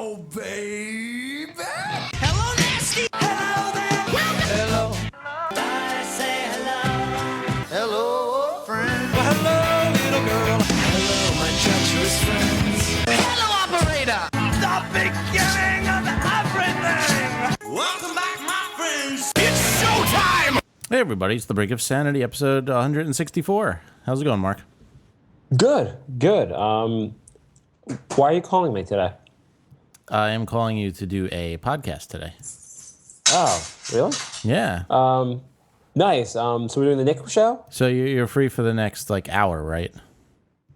Hello, baby. Hello, nasty. Hello there. Hello. I say hello. Hello, friend. Well, hello, little girl. Hello, my treacherous friends. Hello, operator. The beginning of everything. Welcome back, my friends. It's showtime. Hey everybody, it's The Brink of Sanity, episode 164. How's it going, Mark? Good. Why are you calling me today? I am calling you to do a podcast today. Oh, really? Yeah. Nice. So we're doing the Nick show? So you're free for the next, hour, right?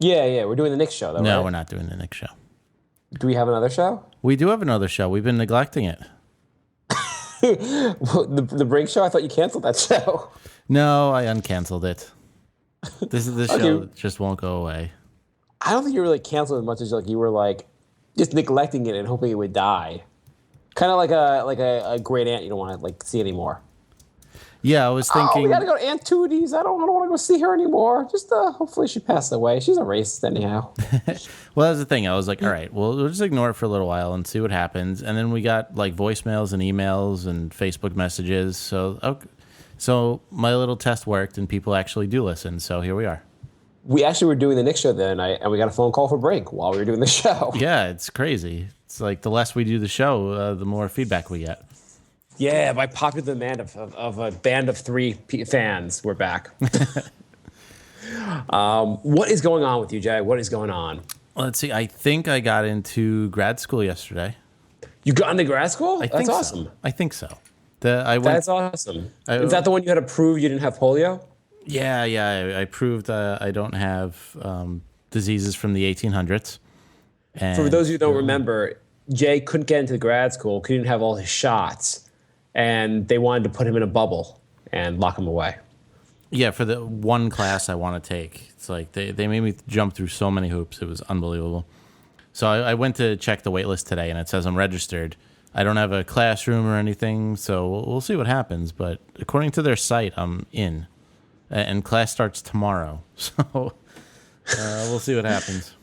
Yeah. We're doing the Nick show, though, No, right? we're not doing the next show. Do we have another show? We do have another show. We've been neglecting it. the Brink show? I thought you canceled that show. No, I uncanceled it. This show just won't go away. I don't think you really canceled as much as you were just neglecting it and hoping it would die. Kind of like a great aunt you don't want to see anymore. Yeah, I was thinking. We gotta go to Aunt Tootie's. I don't want to go see her anymore. Just hopefully she passed away. She's a racist anyhow. Well, that's the thing. I was like, all right, well, we'll just ignore it for a little while and see what happens. And then we got voicemails and emails and Facebook messages. So my little test worked and people actually do listen. So here we are. We actually were doing the Nick show the other night, and we got a phone call for Brink while we were doing the show. Yeah, it's crazy. It's like the less we do the show, the more feedback we get. Yeah, by popular demand of a band of three fans, we're back. What is going on with you, Jay? What is going on? Let's see. I think I got into grad school yesterday. You got into grad school? That's so. awesome. I think so. That's awesome. Is that the one you had to prove you didn't have polio? Yeah. I proved I don't have diseases from the 1800s. And, For those of you who don't remember, Jay couldn't get into grad school, couldn't have all his shots, and they wanted to put him in a bubble and lock him away. Yeah, for the one class I want to take. It's like they made me jump through so many hoops. It was unbelievable. So I went to check the wait list today, and it says I'm registered. I don't have a classroom or anything, so we'll see what happens. But according to their site, I'm in. And class starts tomorrow. So we'll see what happens.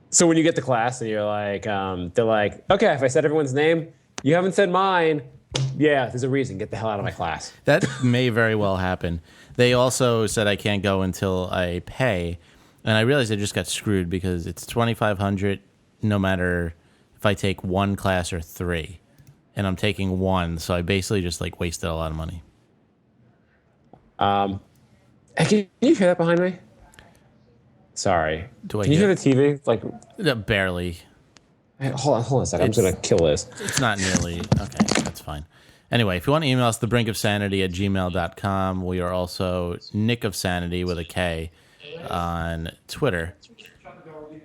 So when you get to class and you're like, they're like, okay, if I said everyone's name, you haven't said mine. Yeah, there's a reason. Get the hell out of my class. That may very well happen. They also said I can't go until I pay. And I realized I just got screwed because it's $2,500 no matter if I take one class or three. And I'm taking one, so I basically just wasted a lot of money. Can you hear that behind me? Sorry. Can you hear the TV? Barely. Hey, hold on a second. I'm just going to kill this. It's not nearly. Okay, that's fine. Anyway, if you want to email us, thebrinkofsanity@gmail.com. We are also Nick of Sanity with a K on Twitter.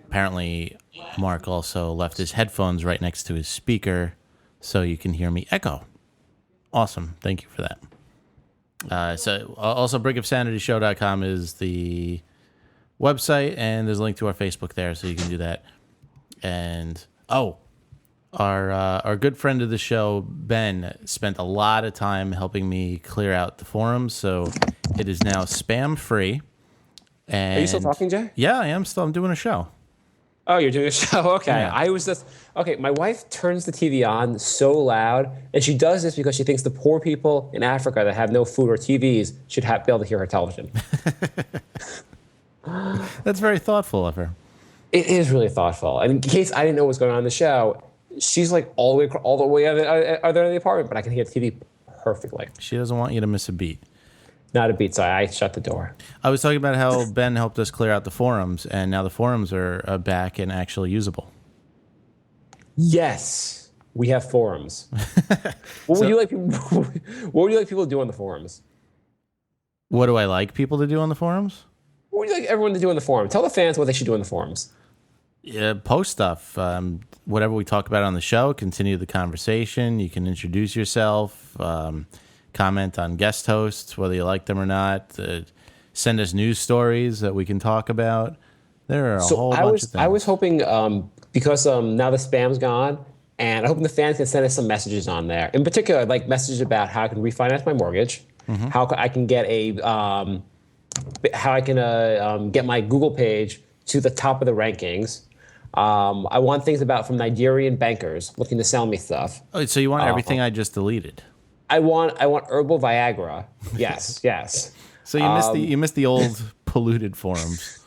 Apparently, Mark also left his headphones right next to his speaker so you can hear me echo. Awesome. Thank you for that. So also brinkofsanityshow.com is the website, and there's a link to our Facebook there, so you can do that. And our good friend of the show, Ben, spent a lot of time helping me clear out the forums, so it is now spam free. And Are you still talking, Jay? Yeah, I am still. I'm doing a show. Oh, you're doing a show? Okay. Yeah. My wife turns the TV on so loud, and she does this because she thinks the poor people in Africa that have no food or TVs should be able to hear her television. That's very thoughtful of her. It is really thoughtful. And in case I didn't know what was going on in the show, she's all the way other in the apartment, but I can hear the TV perfectly. She doesn't want you to miss a beat. Not a beat, so I shut the door. I was talking about how Ben helped us clear out the forums, and now the forums are back and actually usable. Yes, we have forums. What would you like people to do on the forums? What do I like people to do on the forums? What would you like everyone to do on the forum? Tell the fans what they should do in the forums. Yeah, post stuff. Whatever we talk about on the show, continue the conversation. You can introduce yourself, comment on guest hosts, whether you like them or not. Send us news stories that we can talk about. There are a whole bunch of things. I was hoping, because now the spam's gone, and I'm hoping the fans can send us some messages on there. In particular, I'd like messages about how I can refinance my mortgage, how I can get get my Google page to the top of the rankings, I want things from Nigerian bankers looking to sell me stuff. Oh, so you want everything I just deleted? I want herbal Viagra. Yes, yes. So you missed the old polluted forums.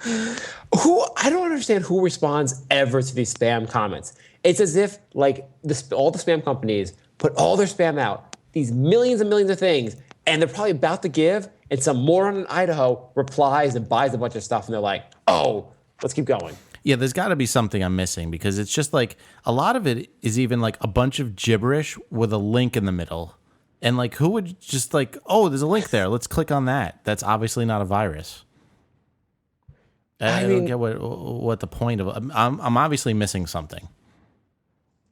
I don't understand who responds ever to these spam comments. It's as if like all the spam companies put all their spam out, these millions and millions of things, and they're probably about to give, and some moron in Idaho replies and buys a bunch of stuff, and they're like, oh, let's keep going. Yeah, there's got to be something I'm missing because it's just like a lot of it is even like a bunch of gibberish with a link in the middle. And like who would just like, oh, there's a link there. Let's click on that. That's obviously not a virus. I don't get what the point of I'm obviously missing something.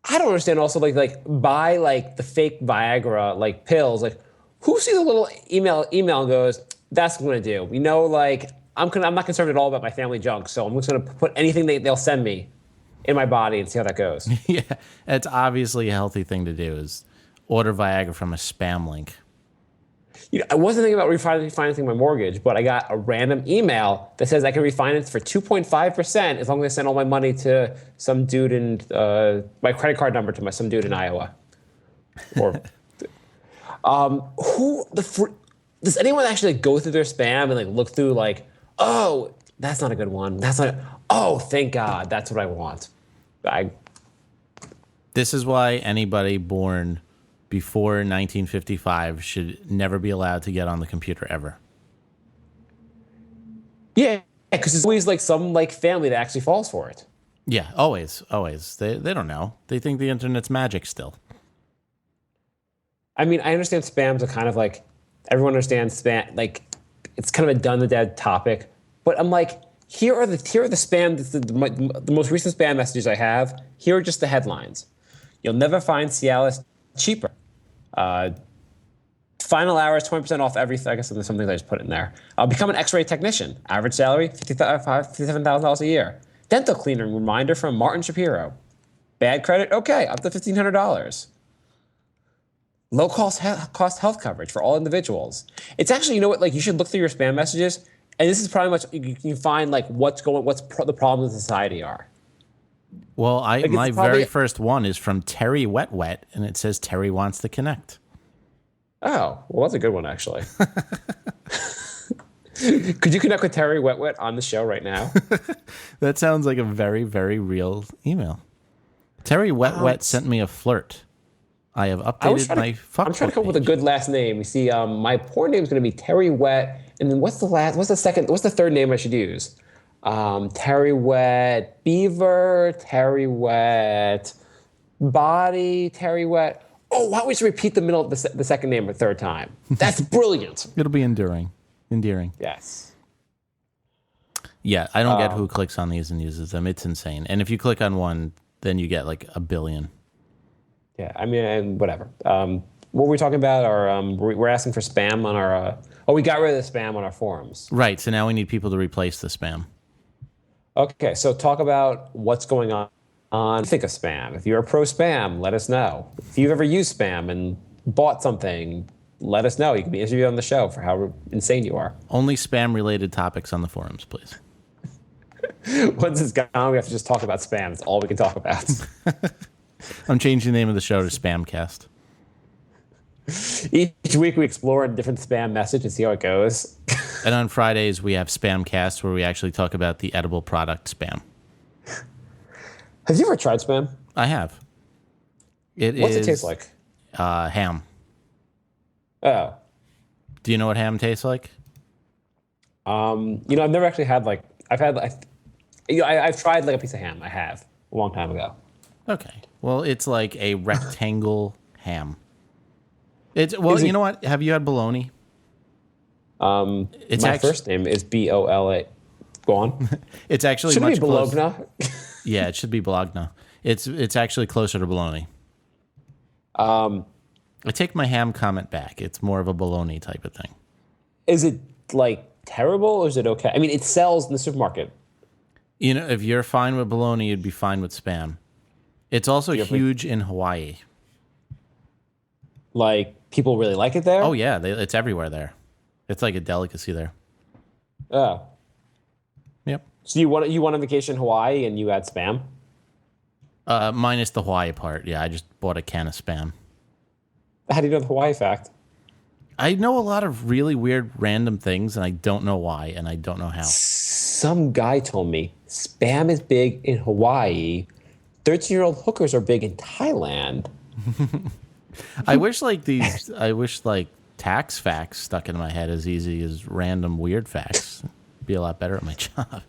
I don't understand also like buy like the fake Viagra like pills. Like who sees a little email and goes, that's what I'm gonna do. You know, like I'm not concerned at all about my family junk, so I'm just gonna put anything they'll send me in my body and see how that goes. Yeah, it's obviously a healthy thing to do is order Viagra from a spam link. You know, I wasn't thinking about refinancing my mortgage, but I got a random email that says I can refinance for 2.5% as long as I send all my money to some dude in my credit card number to some dude in Iowa. Or does anyone actually go through their spam and like look through like, oh, that's not a good one. Oh, thank God, that's what I want. This is why anybody born before 1955 should never be allowed to get on the computer ever. Yeah, because there's always like some like family that actually falls for it. Yeah, always. They don't know. They think the internet's magic still. I mean, I understand spams are kind of like everyone understands spam. Like it's kind of a done the dead topic, but I'm like, here are the spam. The most recent spam messages I have. Here are just the headlines. You'll never find Cialis cheaper. Final hours, 20% off everything. I guess there's something I just put in there. Become an X-ray technician. Average salary, $57,000 a year. Dental cleaner reminder from Martin Shapiro. Bad credit? Okay, up to $1,500. Low cost health coverage for all individuals. It's actually, you know what? Like you should look through your spam messages, and this is probably much you can find like the problems in society are. Well, my very first one is from Terry Wet, and it says Terry wants to connect. Oh, well, that's a good one, actually. Could you connect with Terry Wet on the show right now? That sounds like a very, very real email. Terry Wet sent me a flirt. I have updated my fuck. I'm trying to come up with a good last name. You see, my porn name is going to be Terry Wet, and then what's the third name I should use? Terry Wet Beaver, Terry Wet Body, Terry Wet. Oh, why don't we just repeat the middle of the second name a third time? That's brilliant. It'll be endearing. Yes. Yeah, I don't get who clicks on these and uses them. It's insane. And if you click on one, then you get like 1 billion. Yeah, I mean, and whatever. What were we talking about? We're asking for spam on our. We got rid of the spam on our forums. Right. So now we need people to replace the spam. Okay, so talk about what's going on. Think of spam. If you're a pro spam, let us know. If you've ever used spam and bought something, let us know. You can be interviewed on the show for how insane you are. Only spam-related topics on the forums, please. Once it's gone, we have to just talk about spam. That's all we can talk about. I'm changing the name of the show to Spamcast. Each week we explore a different spam message and see how it goes. And on Fridays we have Spamcast where we actually talk about the edible product spam. Have you ever tried spam? I have. What's it taste like? Ham. Oh. Do you know what ham tastes like? I've never actually had I've tried like a piece of ham. I have a long time ago. Okay. Well, it's like a rectangle ham. You know what? Have you had bologna? My first name is Bola. Go on. It's actually Shouldn't much it be Bologna? Yeah, it should be Bologna. It's actually closer to bologna. I take my ham comment back. It's more of a bologna type of thing. Is it like terrible or is it okay? I mean, it sells in the supermarket. You know, if you're fine with bologna, you'd be fine with spam. It's also huge in Hawaii. Like, people really like it there? Oh, yeah. It's everywhere there. It's like a delicacy there. Oh. Yep. So you want a vacation in Hawaii and you had Spam? Minus the Hawaii part. Yeah, I just bought a can of Spam. How do you know the Hawaii fact? I know a lot of really weird random things, and I don't know why, and I don't know how. Some guy told me Spam is big in Hawaii. 13-year-old hookers are big in Thailand. I wish like tax facts stuck in my head as easy as random weird facts. Be a lot better at my job.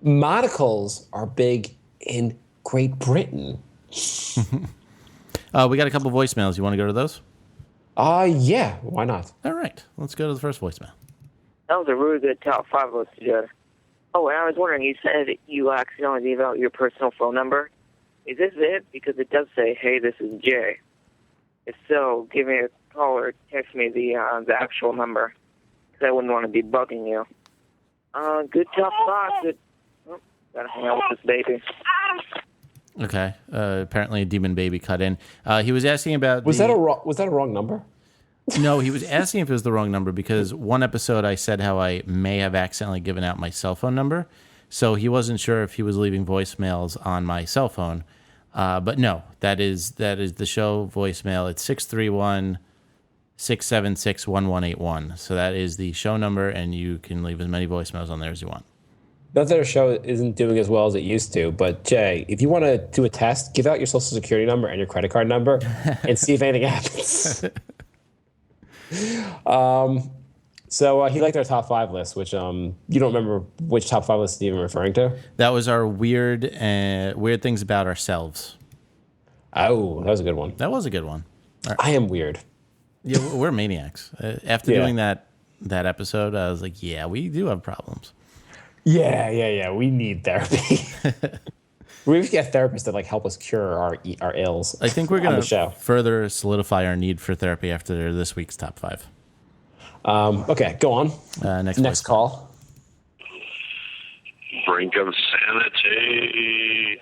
Monocles are big in Great Britain. We got a couple voicemails. You want to go to those? Yeah, why not? All right, let's go to the first voicemail. That was a really good top 5 list you did. Oh, and I was wondering, you said you accidentally gave out your personal phone number. Is this it? Because it does say, hey, this is Jay. If so, give me a call or text me the actual number, because I wouldn't want to be bugging you. Good top 5. Good. Oh, gotta hang out with this baby. Okay. Apparently, a demon baby cut in. He was asking about. Was that a wrong number? No, he was asking if it was the wrong number because one episode I said how I may have accidentally given out my cell phone number. So he wasn't sure if he was leaving voicemails on my cell phone. But no, that is the show voicemail. It's 631-676-1181. So that is the show number, and you can leave as many voicemails on there as you want. Not that our show isn't doing as well as it used to, but Jay, if you want to do a test, give out your social security number and your credit card number and see if anything happens. So he liked our top 5 list, which you don't remember which top 5 list he's even referring to? That was our weird things about ourselves. Oh, that was a good one. That was a good one. Right. I am weird. Yeah, we're maniacs. After doing that episode, I was like, yeah, we do have problems. Yeah. We need therapy. We have to get a therapist to like help us cure our ills. I think we're going to further solidify our need for therapy after this week's top 5. Okay, go on. Next call. Brink of sanity.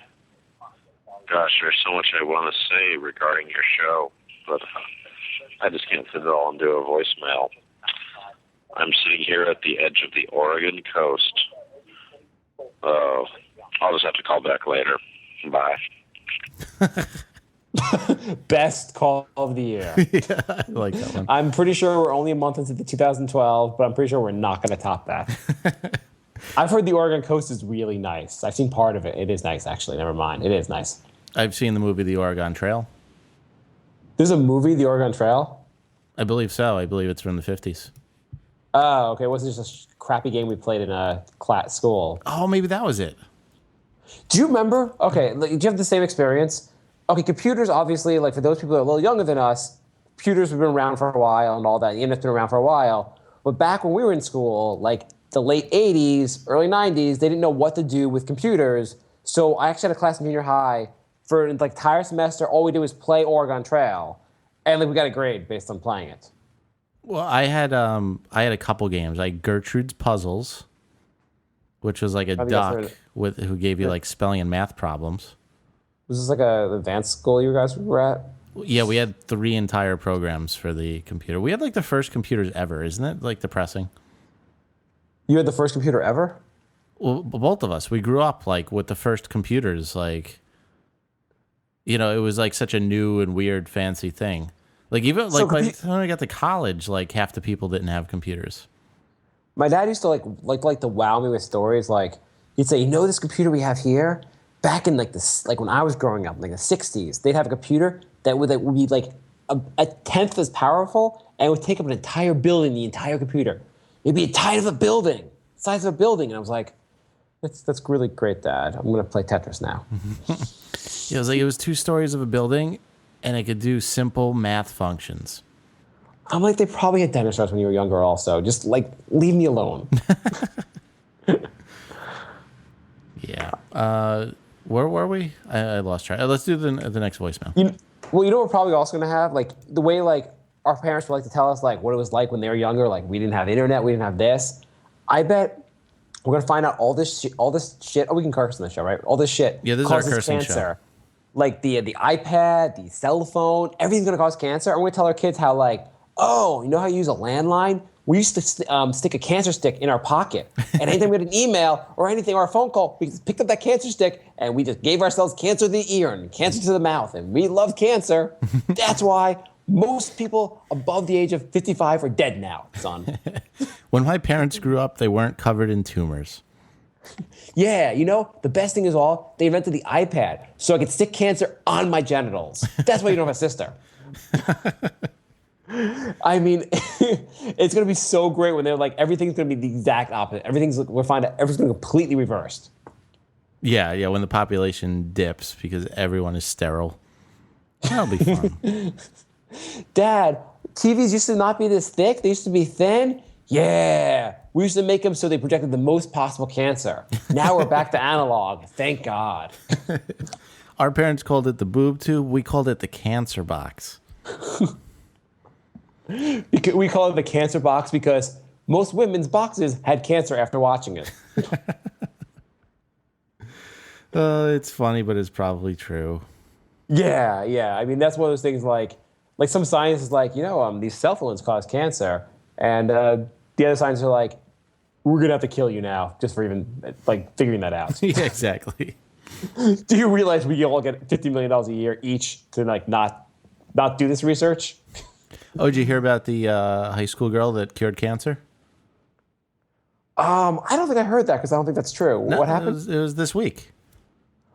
Gosh, there's so much I want to say regarding your show, but I just can't fit it all into a voicemail. I'm sitting here at the edge of the Oregon coast. I'll just have to call back later. Bye. Best call of the year. Yeah, I like that one. I'm pretty sure we're only a month into the 2012, but I'm pretty sure we're not going to top that. I've heard the Oregon coast is really nice. I've seen part of it. It is nice, actually. Never mind. It is nice. I've seen the movie The Oregon Trail. There's a movie, The Oregon Trail? I believe so. I believe it's from the 50s. Oh, okay. It wasn't just a crappy game we played in a school. Oh, maybe that was it. Do you remember? Okay, do you have the same experience? Okay, computers, obviously, like for those people that are a little younger than us, computers have been around for a while and all that. The internet's been around for a while. But back when we were in school, like the late 80s, early 90s, they didn't know what to do with computers. So I actually had a class in junior high for like entire semester. All we did was play Oregon Trail. And like we got a grade based on playing it. Well, I had a couple games. I had Gertrude's Puzzles, which was like a duck who gave you like spelling and math problems. Was this like a advanced school you guys were at? Yeah, we had 3 entire programs for the computer. We had like the first computers ever. Isn't it like depressing? You had the first computer ever? Well, both of us. We grew up like with the first computers. Like, you know, it was like such a new and weird, fancy thing. Like even like by the time I got to college, like half the people didn't have computers. My dad used to like to wow me with stories. Like he'd say, "You know this computer we have here? Back in like when I was growing up, like the '60s, they'd have a computer that would be like a tenth as powerful and it would take up an entire building. The entire computer, it'd be a size of a building. And I was like, that's really great, Dad. I'm gonna play Tetris now. Yeah, it was 2 stories of a building, and it could do simple math functions. I'm like, they probably had dinosaurs when you were younger also. Just, like, leave me alone. Yeah. Where were we? I lost track. Let's do the next voicemail. You know what we're probably also going to have? Like, the way, like, our parents would like to tell us, like, what it was like when they were younger. Like, we didn't have internet. We didn't have this. I bet we're going to find out all this shit. Oh, we can curse on the show, right? All this shit causes cancer. Like, the iPad, the cell phone, everything's going to cause cancer. And we're going to tell our kids how, like, oh, you know how you use a landline? we used to stick a cancer stick in our pocket. And anytime we had an email or anything or a phone call, we just picked up that cancer stick and we just gave ourselves cancer to the ear and cancer to the mouth. And we love cancer. That's why most people above the age of 55 are dead now, son. When my parents grew up, they weren't covered in tumors. Yeah, you know, the best thing is all, they invented the iPad so I could stick cancer on my genitals. That's why you don't have a sister. I mean, it's going to be so great when they're like, everything's going to be the exact opposite. We'll find out everything's going to be completely reversed. Yeah, when the population dips because everyone is sterile. That'll be fun. Dad, TVs used to not be this thick. They used to be thin. Yeah, we used to make them so they projected the most possible cancer. Now we're back to analog. Thank God. Our parents called it the boob tube. We called it the cancer box. We call it the cancer box because most women's boxes had cancer after watching it. It's funny, but it's probably true. Yeah. I mean, that's one of those things like some science is like, these cell phones cause cancer. And the other scientists are like, we're going to have to kill you now just for even like figuring that out. Yeah, exactly. Do you realize we all get $50 million a year each to like not do this research? Oh, did you hear about the high school girl that cured cancer? I don't think I heard that because I don't think that's true. No, what happened? It was this week.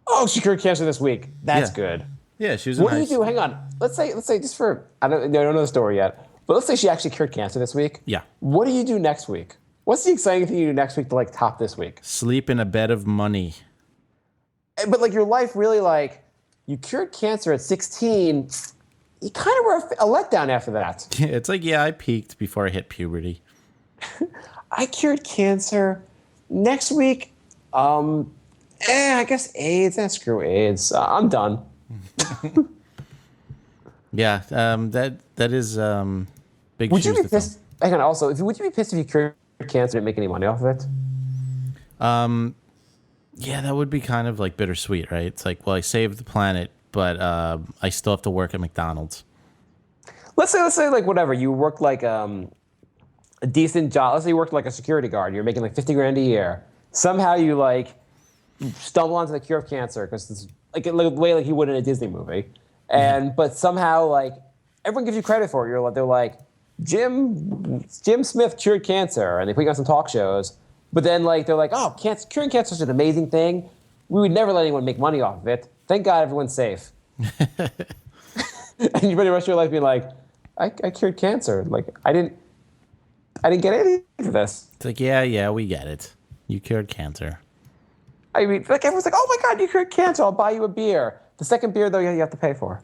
Oh, she cured cancer this week. That's good. Yeah, she was. What do you do? Hang on. Let's say just for I don't know the story yet, but let's say she actually cured cancer this week. Yeah. What do you do next week? What's the exciting thing you do next week to like top this week? Sleep in a bed of money. But like your life really like you cured cancer at 16. You kind of were a letdown after that. It's like, I peaked before I hit puberty. I cured cancer. Next week, I guess AIDS. Screw AIDS. I'm done. Yeah, that is big Would shoes you be to fill. pissed? Hang on. Also, would you be pissed if you cured cancer and didn't make any money off of it? Yeah, that would be kind of like bittersweet, right? It's like, well, I saved the planet, but I still have to work at McDonald's. Let's say like whatever. You worked like a decent job. Let's say you worked like a security guard. You're making like $50,000 a year. Somehow you like stumble onto the cure of cancer because it's like the way like you would in a Disney movie. And but somehow like everyone gives you credit for it. They're like Jim Smith cured cancer, and they put you on some talk shows. But then like they're like, oh, curing cancer is an amazing thing. We would never let anyone make money off of it. Thank God everyone's safe. And you spend the rest of your life being like, I cured cancer. Like I didn't get anything for this. It's like, yeah, we get it. You cured cancer. I mean, like everyone's like, oh my God, you cured cancer. I'll buy you a beer. The second beer though, you have to pay for.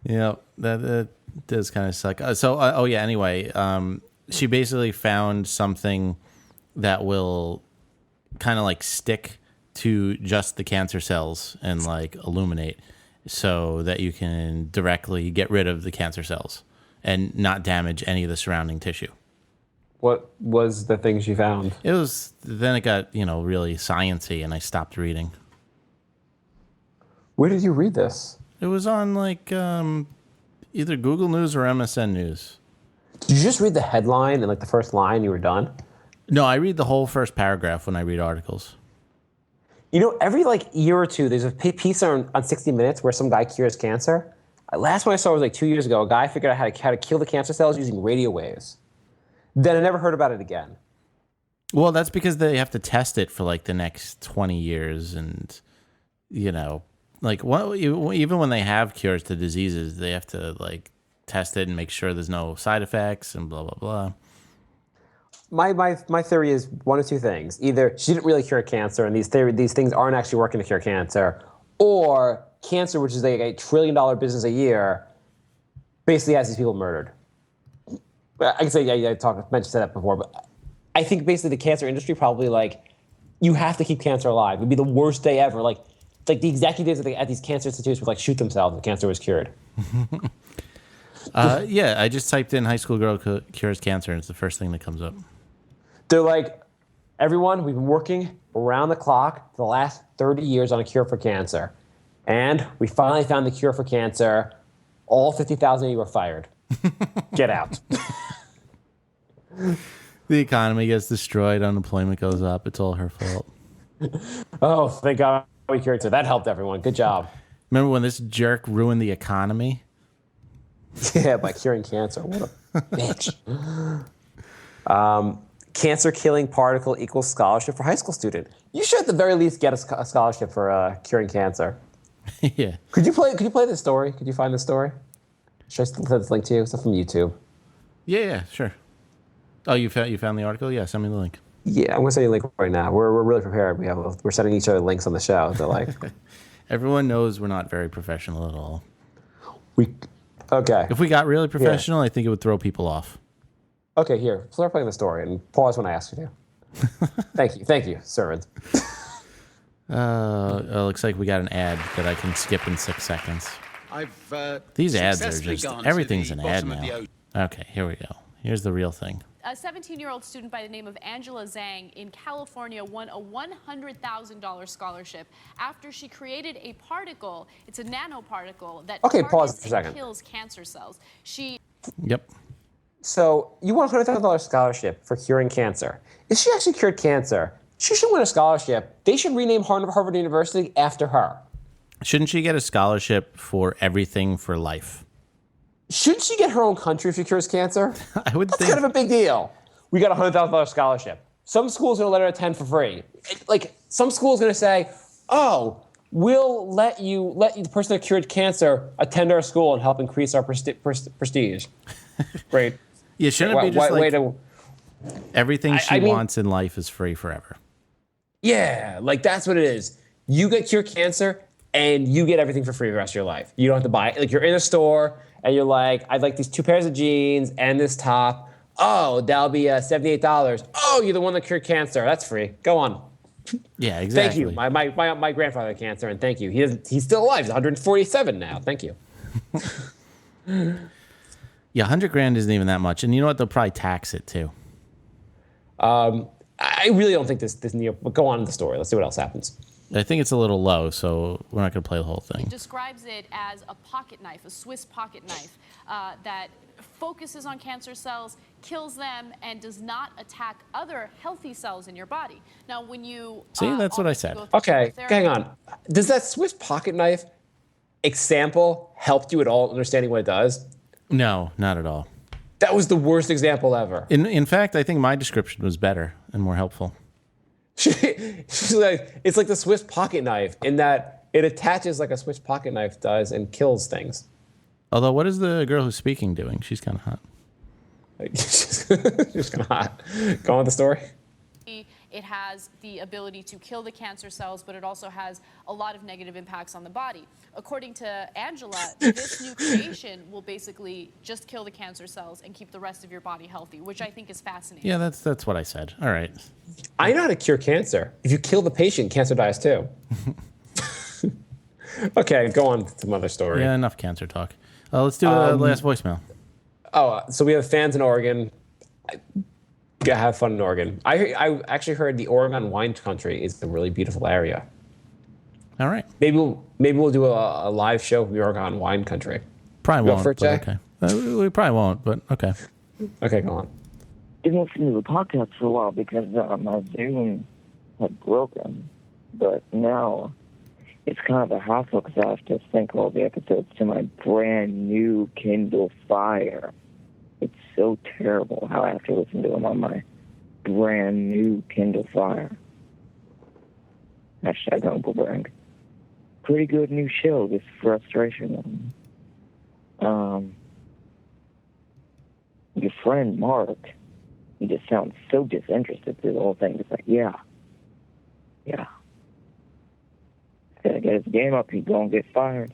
Yeah, that does kind of suck. Anyway, she basically found something that will kind of like stick to just the cancer cells and like illuminate so that you can directly get rid of the cancer cells and not damage any of the surrounding tissue. What was the thing she found? Then it got, really sciencey and I stopped reading. Where did you read this? It was on like either Google News or MSN News. Did you just read the headline and like the first line you were done? No, I read the whole first paragraph when I read articles. Every like year or two, there's a piece on 60 Minutes where some guy cures cancer. Last one I saw was like 2 years ago. A guy figured out how to kill the cancer cells using radio waves. Then I never heard about it again. Well, that's because they have to test it for like the next 20 years. And, like even when they have cures to diseases, they have to like test it and make sure there's no side effects and blah, blah, blah. My theory is one of two things. Either she didn't really cure cancer and these things aren't actually working to cure cancer, or cancer, which is like a $1 trillion business a year, basically has these people murdered. I can say, mentioned that before, but I think basically the cancer industry probably like, you have to keep cancer alive. It would be the worst day ever. Like the executives at these cancer institutes would like shoot themselves if cancer was cured. Yeah, I just typed in high school girl cures cancer and it's the first thing that comes up. They're like, everyone, we've been working around the clock for the last 30 years on a cure for cancer. And we finally found the cure for cancer. All 50,000 of you were fired. Get out. The economy gets destroyed. Unemployment goes up. It's all her fault. Oh, thank God we cured her. That helped everyone. Good job. Remember when this jerk ruined the economy? Yeah, by curing cancer. What a bitch. Cancer killing particle equals scholarship for high school student. You should at the very least get a scholarship for curing cancer. Yeah. Could you play this story? Could you find this story? Should I send this link to you? It's from YouTube. Yeah, sure. Oh, you found the article? Yeah, send me the link. Yeah, I'm gonna send you a link right now. We're really prepared. We're sending each other links on the show. They're like, Everyone knows we're not very professional at all. Okay. If we got really professional, I think it would throw people off. Okay, here. Start playing the story and pause when I ask you to. Thank you, servant. Looks like we got an ad that I can skip in 6 seconds. These ads are just, everything's an ad now. Okay, here we go. Here's the real thing. A 17-year-old student by the name of Angela Zhang in California won a $100,000 scholarship after she created a particle. It's a nanoparticle that pause for a targets second. and kills cancer cells. Yep. So you won a $100,000 scholarship for curing cancer. If she actually cured cancer, she should win a scholarship. They should rename Harvard University after her. Shouldn't she get a scholarship for everything for life? Shouldn't she get her own country if she cures cancer? I would That's think. kind of a big deal. We got a $100,000 scholarship. Some school's going to let her attend for free. Like, some school's going to say, oh, we'll let the person that cured cancer attend our school and help increase our prestige. Great. Yeah, shouldn't it be just way like to, everything she wants in life is free forever? yeah, like that's what it is. You get cured cancer and you get everything for free the rest of your life. You don't have to buy it. Like, you're in a store and you're like, I'd like these 2 pairs of jeans and this top. Oh, that'll be $78. Oh, you're the one that cured cancer. That's free. Go on. Yeah, exactly. Thank you. My grandfather had cancer, and thank you. He's still alive. He's 147 now. Thank you. Yeah, $100,000 isn't even that much, and you know what? They'll probably tax it too. I really don't think this Neo. But go on in the story. Let's see what else happens. I think it's a little low, so we're not going to play the whole thing. Describes it as a pocket knife, a Swiss pocket knife that focuses on cancer cells, kills them, and does not attack other healthy cells in your body. Now, when you See, that's what I said. Okay, hang on. Does that Swiss pocket knife example help you at all understanding what it does? No, not at all. That was the worst example ever. In fact, I think my description was better and more helpful. She's like, it's like the Swiss pocket knife in that it attaches like a Swiss pocket knife does and kills things. Although, what is the girl who's speaking doing? She's kind of hot. She's kind of hot. Go on with the story. It has the ability to kill the cancer cells, but it also has a lot of negative impacts on the body. According to Angela, this new creation will basically just kill the cancer cells and keep the rest of your body healthy, which I think is fascinating. Yeah, that's what I said. All right. I know how to cure cancer. If you kill the patient, cancer dies too. Okay, go on to some other story. Yeah, enough cancer talk. Let's do the last voicemail. Oh, so we have fans in Oregon. Have fun in Oregon. I actually heard the Oregon wine country is a really beautiful area. All right. Maybe we'll do a live show from the Oregon wine country. Probably Go won't. for it, But Jay? okay. We probably won't, but okay. Okay, go on. Didn't listen to the podcast for a while because my Zoom had broken, but now it's kind of a hassle because I have to sync all the episodes to my brand new Kindle Fire. It's so terrible how I have to listen to them on my brand new Kindle Fire. Hashtag humble brag. Pretty good new show, this frustration. Your friend Marc, he just sounds so disinterested through the whole thing. It's like, yeah. Gotta get his game up, he's gonna get fired.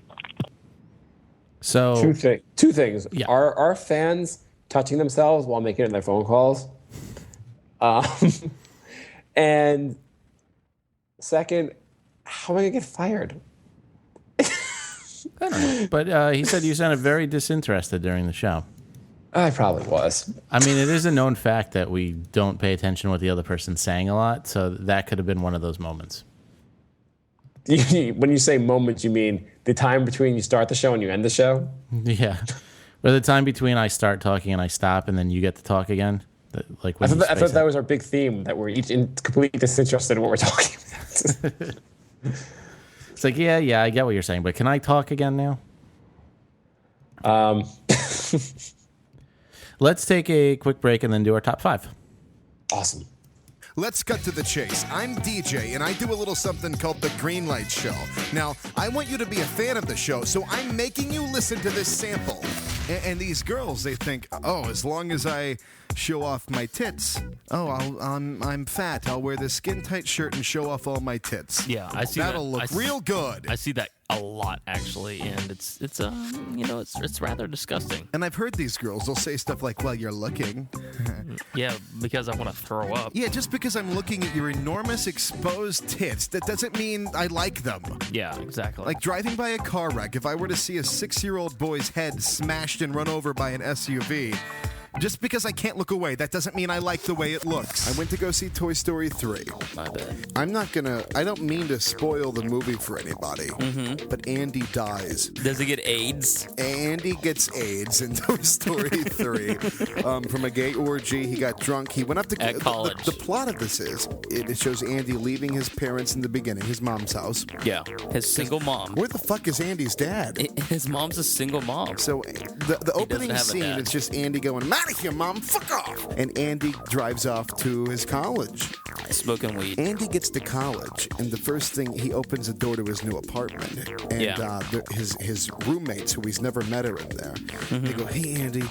So Two things. Yeah. Are our fans touching themselves while making it in their phone calls? And second, how am I gonna get fired? I don't know. But he said you sounded very disinterested during the show. I probably was. I mean, it is a known fact that we don't pay attention to what the other person's saying a lot, so that could have been one of those moments. When you say moments, you mean the time between you start the show and you end the show? Yeah. By the time between I start talking and I stop, and then you get to talk again, like when I thought that was our big theme, that we're each completely disinterested in what we're talking about. It's like, yeah, I get what you're saying, but can I talk again now? Let's take a quick break and then do our top 5. Awesome. Let's cut to the chase. I'm DJ, and I do a little something called the Greenlight Show. Now, I want you to be a fan of the show, so I'm making you listen to this sample. And these girls, they think, oh, as long as I show off my tits, I'm fat. I'll wear this skin-tight shirt and show off all my tits. Yeah, I see That'll look real good. I see that a lot, actually, and it's rather disgusting. And I've heard these girls, they'll say stuff like, well, you're looking. Yeah, because I want to throw up. Yeah, just because I'm looking at your enormous exposed tits, that doesn't mean I like them. Yeah, exactly. Like driving by a car wreck, if I were to see a 6-year-old boy's head smashed and run over by an SUV, just because I can't look away, that doesn't mean I like the way it looks. I went to go see Toy Story 3. My bad. I don't mean to spoil the movie for anybody, but Andy dies. Does he get AIDS? Andy gets AIDS in Toy Story 3 from a gay orgy. He got drunk. He went up to At college. The plot of this is, it shows Andy leaving his parents in the beginning, his mom's house. Yeah, his single mom. Where the fuck is Andy's dad? His mom's a single mom. So the opening have a scene dad. is just Andy going, "Out of here, mom, fuck off!" And Andy drives off to his college. Smoking weed. Andy gets to college, and the first thing, he opens the door to his new apartment. And his roommates, who he's never met, are in there. They go, "Hey, Andy,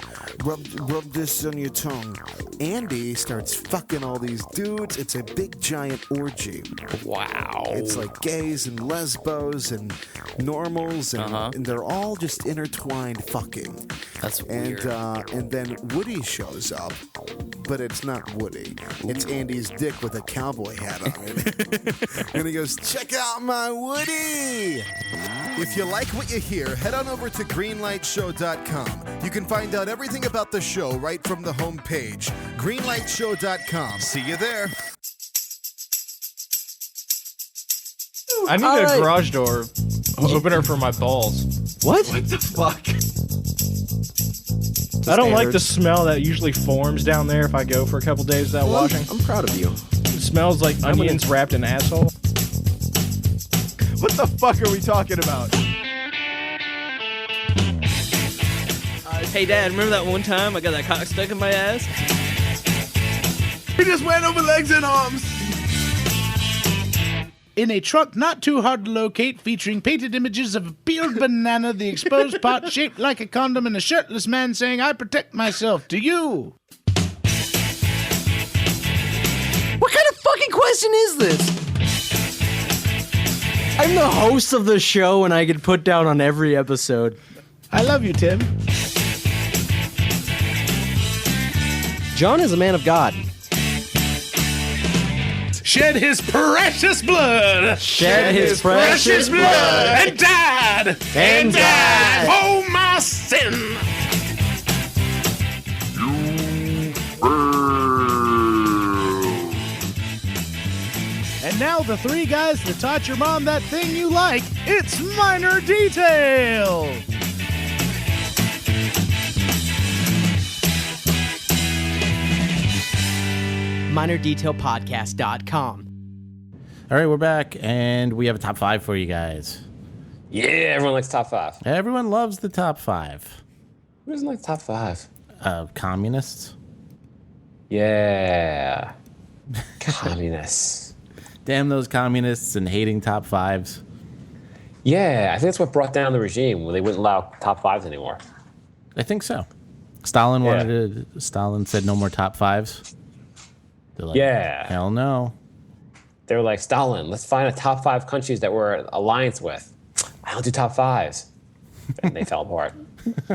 rub this on your tongue." Andy starts fucking all these dudes. It's a big, giant orgy. Wow. It's like gays and lesbos and normals, and they're all just intertwined fucking. That's weird. And then Woody shows up, but it's not Woody. It's Andy's dick with a cowboy hat on it. And he goes, "Check out my Woody!" If you like what you hear, head on over to greenlightshow.com. You can find out everything about the show right from the homepage. greenlightshow.com. See you there. I need a garage door opener for my balls. What? What the fuck? I don't like the smell that usually forms down there if I go for a couple days without washing. I'm proud of you. It smells like onions wrapped in asshole. What the fuck are we talking about? Hey, Dad, remember that one time I got that cock stuck in my ass? He just went over legs and arms. In a truck not too hard to locate, featuring painted images of a peeled banana, the exposed pot shaped like a condom, and a shirtless man saying, "I protect myself." To you. What kind of fucking question is this? I'm the host of the show, and I get put down on every episode. I love you, Tim. John is a man of God. Shed his precious blood. Shed his precious blood. And died. And died. Oh, my sin. And now the 3 guys that taught your mom that thing you like. It's Minor Detail. minordetailpodcast.com. All right, we're back, and we have a top 5 for you guys. Yeah, everyone likes top 5. Everyone loves the top 5. Who doesn't like top 5? Communists. Yeah. Communists. Damn those communists and hating top 5s. Yeah, I think that's what brought down the regime, when they wouldn't allow top 5s anymore. I think so. Stalin said no more top 5s. They're like, yeah. Hell no. They were like, "Stalin, let's find a top 5 countries that we're in alliance with." "I don't do top 5s. And they fell apart.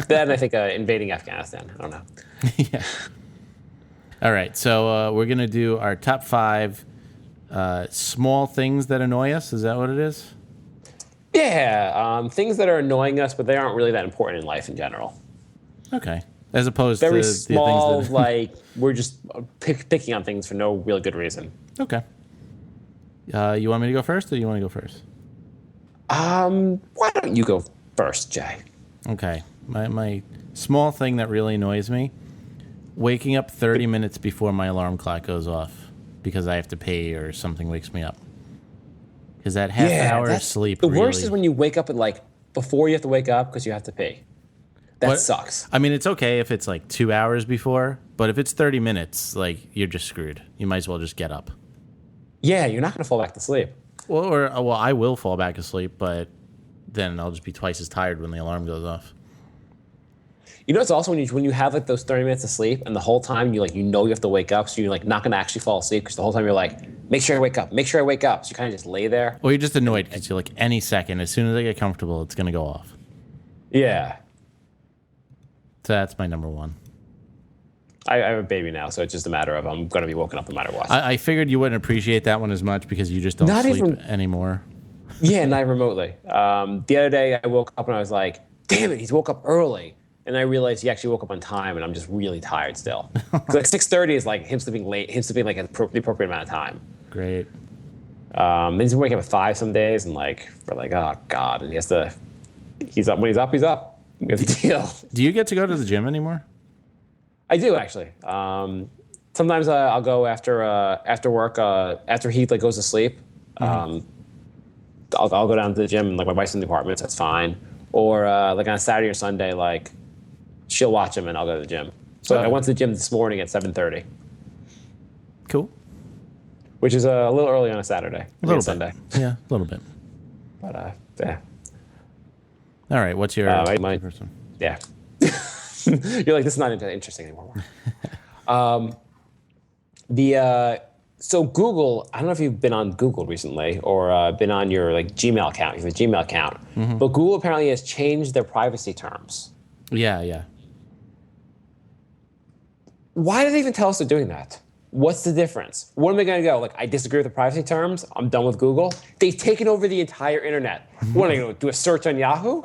Then I think invading Afghanistan. I don't know. Yeah. All right, so we're going to do our top 5 small things that annoy us. Is that what it is? Yeah, things that are annoying us, but they aren't really that important in life in general. Okay. As opposed Very to small, the things that... like we're just picking on things for no real good reason. Okay. You want me to go first, or you want to go first? Why don't you go first, Jay? Okay. My small thing that really annoys me, waking up 30 minutes before my alarm clock goes off because I have to pee or something wakes me up. Because that half hour of sleep The really... worst is when you wake up at like before you have to wake up because you have to pee. That sucks. I mean, it's okay if it's like 2 hours before, but if it's 30 minutes, like, you're just screwed. You might as well just get up. Yeah, you're not going to fall back to sleep. Well, I will fall back asleep, but then I'll just be twice as tired when the alarm goes off. You know, it's also when you have like those 30 minutes of sleep and the whole time you have to wake up, so you're like not going to actually fall asleep because the whole time you're like, make sure I wake up. So you kind of just lay there. Or you're just annoyed because you're like, any second, as soon as I get comfortable, it's going to go off. Yeah. So that's my number one. I have a baby now, so it's just a matter of I'm going to be woken up no matter what. I figured you wouldn't appreciate that one as much because you just don't sleep anymore. Yeah, not remotely. The other day I woke up and I was like, damn it, he's woke up early. And I realized he actually woke up on time and I'm just really tired still. Because like 6:30 is like him sleeping late, him sleeping like the appropriate amount of time. Great. Then he's waking up at 5 some days and like, we're like, oh God. And he's up when he's up, he's up. Good deal. Do you get to go to the gym anymore? I do actually. Sometimes I'll go after work. After he like goes to sleep, I'll go down to the gym. And, like my wife's in the apartment, so that's fine. Or like on a Saturday or Sunday, like she'll watch him and I'll go to the gym. So I went to the gym this morning at 7:30. Cool. Which is a little early on a Saturday. A little bit. Sunday. Yeah, a little bit. But yeah. All right, what's your first one? Yeah. You're like, this is not interesting anymore. So Google, I don't know if you've been on Google recently or been on your like Gmail account. You have a Gmail account. Mm-hmm. But Google apparently has changed their privacy terms. Yeah. Why did they even tell us they're doing that? What's the difference? What am I going to go? Like, I disagree with the privacy terms. I'm done with Google. They've taken over the entire internet. What am I going to do? A search on Yahoo?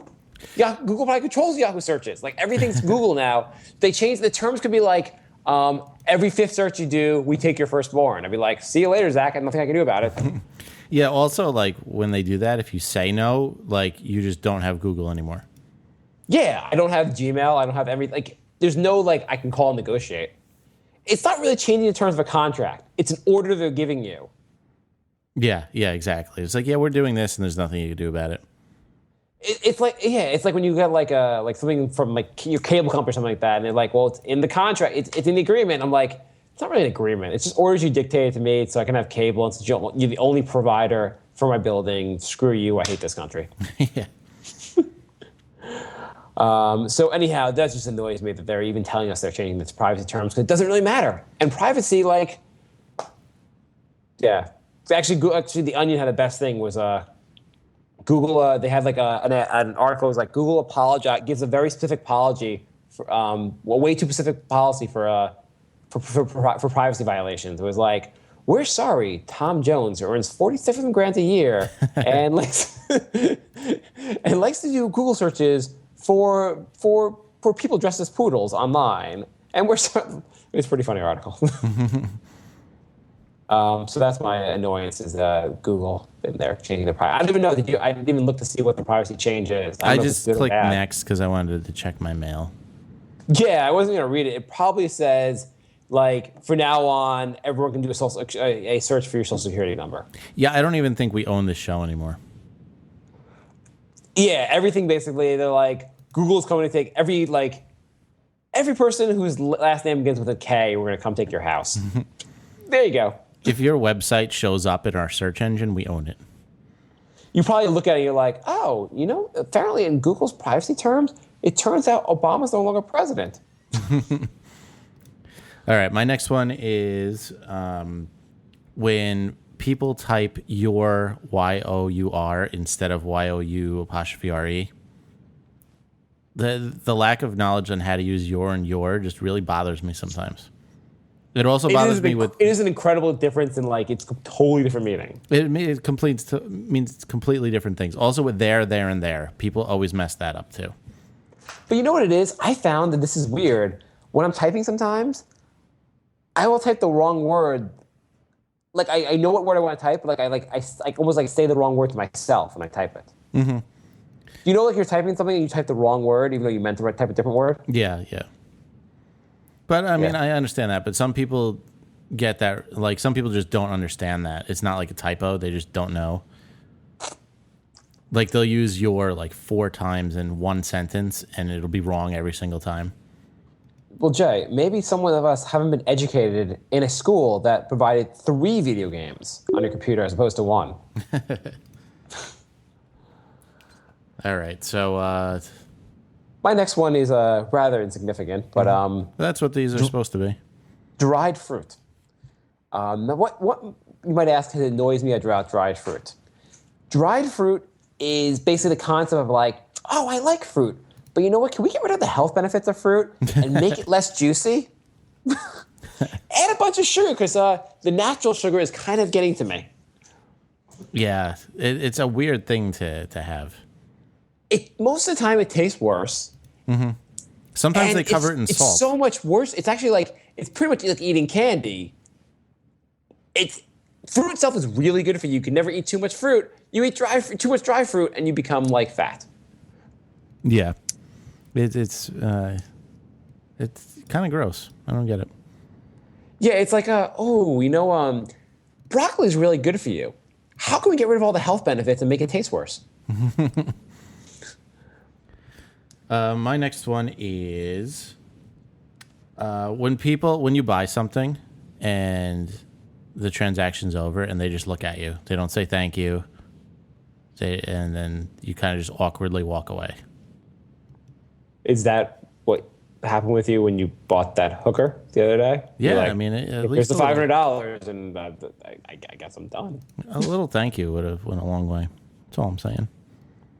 Yeah, Google probably controls Yahoo searches. Like, everything's Google now. They changed the terms. Could be like, every 5th search you do, we take your firstborn. I'd be like, see you later, Zach. I have nothing I can do about it. Yeah, also, like, when they do that, if you say no, like, you just don't have Google anymore. Yeah, I don't have Gmail. I don't have everything. Like, there's no, like, I can call and negotiate. It's not really changing the terms of a contract. It's an order they're giving you. Yeah, exactly. It's like, yeah, we're doing this, and there's nothing you can do about it. It's like when you get like something from like your cable company or something like that, and they're like, well, it's in the contract, it's in the agreement. I'm like, it's not really an agreement. It's just orders you dictated to me so I can have cable. And since you're the only provider for my building, screw you. I hate this country. Yeah. So anyhow, that just annoys me that they're even telling us they're changing this privacy terms because it doesn't really matter. And privacy, like, yeah. Actually, The Onion had the best thing was Google. They had like an article. It was like Google gives a very specific apology for way too specific policy for privacy violations. It was like, we're sorry, Tom Jones, who earns $47,000 a year and likes to do Google searches for people dressed as poodles online, and it's a pretty funny article. So that's my annoyance is Google and they're changing their privacy. I didn't even know I didn't even look to see what the privacy change is. I just clicked next because I wanted to check my mail. Yeah, I wasn't gonna read it. It probably says like for now on, everyone can do a search for your social security number. Yeah, I don't even think we own this show anymore. Yeah, everything basically. They're like Google's coming to take every person whose last name begins with a K. We're gonna come take your house. There you go. If your website shows up in our search engine, we own it. You probably look at it and you're like, oh, apparently in Google's privacy terms, it turns out Obama's no longer president. All right, my next one is when people type your Y-O-U-R instead of Y-O-U''re. The lack of knowledge on how to use your and your just really bothers me sometimes. It also bothers me with... It is an incredible difference in, like, it's a totally different meaning. It means completely different things. Also with there, and there. People always mess that up, too. But you know what it is? I found that this is weird. When I'm typing sometimes, I will type the wrong word. Like, I know what word I want to type, but I almost, like, say the wrong word to myself when I type it. Mm-hmm. You know, like you're typing something and you type the wrong word, even though you meant to type a different word? Yeah. But I mean, I understand that. But some people get that. Like, some people just don't understand that. It's not like a typo. They just don't know. Like, they'll use your like 4 times in one sentence, and it'll be wrong every single time. Well, Jay, maybe some of us haven't been educated in a school that provided 3 video games on your computer as opposed to 1. All right, so my next one is rather insignificant, but that's what these are supposed to be. Dried fruit. What you might ask annoys me about dried fruit. Dried fruit is basically the concept of like, oh, I like fruit, but you know what? Can we get rid of the health benefits of fruit and make it less juicy? Add a bunch of sugar because the natural sugar is kind of getting to me. Yeah, it's a weird thing to have. Most of the time, it tastes worse. Mm-hmm. Sometimes they cover it in salt. It's so much worse. It's actually like, it's pretty much like eating candy. Fruit itself is really good for you. You can never eat too much fruit. You eat too much dry fruit, and you become like fat. Yeah, it's kind of gross. I don't get it. Yeah, it's like broccoli is really good for you. How can we get rid of all the health benefits and make it taste worse? My next one is when you buy something and the transaction's over and they just look at you. They don't say thank you. And then you kind of just awkwardly walk away. Is that what happened with you when you bought that hooker the other day? Yeah, like, I mean, at here's least the $500, and I guess I'm done. A little thank you would have went a long way. That's all I'm saying.